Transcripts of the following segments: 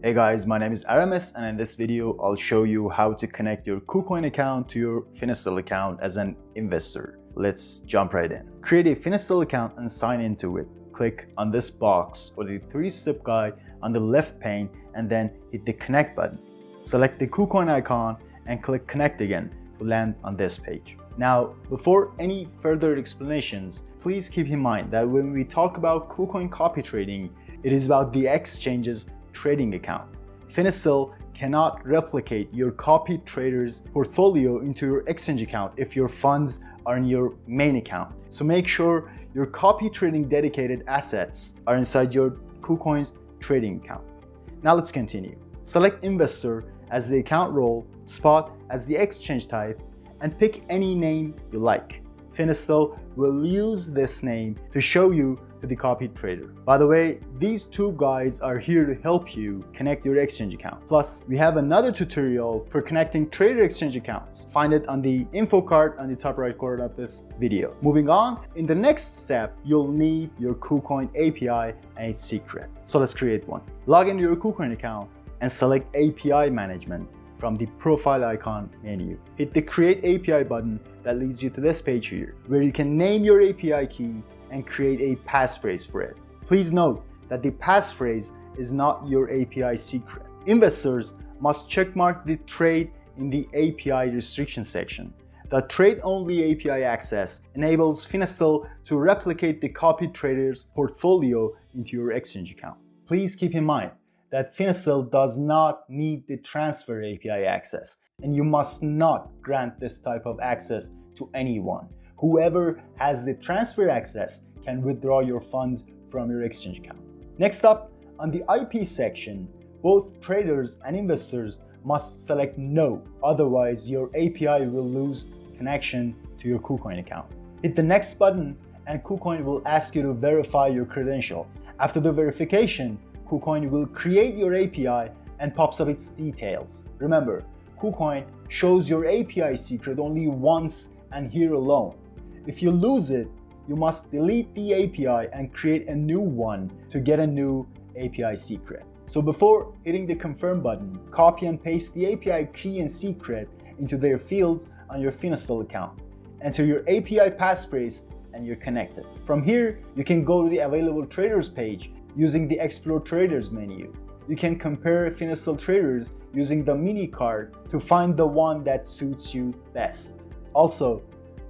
Hey guys, my name is Aramis, and in this video I'll show you how to connect your KuCoin account to your Finestel account as an investor. Let's jump right in. Create a Finestel account and sign into it. Click on this box or the 3-step guide on the left pane and then hit the connect button. Select the KuCoin icon and click connect again to land on this page. Now, before any further explanations, please keep in mind that when we talk about KuCoin copy trading, it is about the exchange's trading account. Finestel cannot replicate your copy trader's portfolio into your exchange account if your funds are in your main account. So make sure your copy trading dedicated assets are inside your KuCoin's trading account. Now let's continue. Select investor as the account role, spot as the exchange type, and pick any name you like. Finestel will use this name to show you to the copy trader. By the way, these two guides are here to help you connect your exchange account. Plus, we have another tutorial for connecting trader exchange accounts. Find it on the info card on the top right corner of this video. Moving on, in the next step, you'll need your KuCoin API and its secret. So let's create one. Log into your KuCoin account and select API management from the profile icon menu. Hit the create API button that leads you to this page here, where you can name your API key and create a passphrase for it. Please note that the passphrase is not your API secret. Investors must checkmark the trade in the API restriction section. The trade-only API access enables Finestel to replicate the copy trader's portfolio into your exchange account. Please keep in mind that Finestel does not need the transfer API access, and you must not grant this type of access to anyone. Whoever has the transfer access can withdraw your funds from your exchange account. Next up, on the IP section, both traders and investors must select no, otherwise your API will lose connection to your KuCoin account. Hit the next button and KuCoin will ask you to verify your credentials. After the verification, KuCoin will create your API and pops up its details. Remember, KuCoin shows your API secret only once and here alone. If you lose it, you must delete the API and create a new one to get a new API secret. So before hitting the confirm button, copy and paste the API key and secret into their fields on your Finestel account. Enter your API passphrase and you're connected. From here, you can go to the available traders page using the Explore Traders menu. You can compare Finestel traders using the mini card to find the one that suits you best. Also,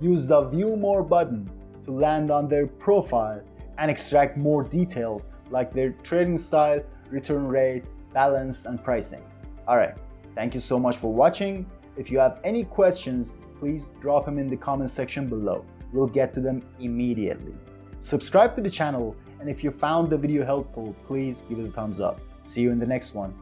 use the View More button to land on their profile and extract more details like their trading style, return rate, balance, and pricing. Alright, thank you so much for watching. If you have any questions, please drop them in the comment section below. We'll get to them immediately. Subscribe to the channel, and if you found the video helpful, please give it a thumbs up. See you in the next one.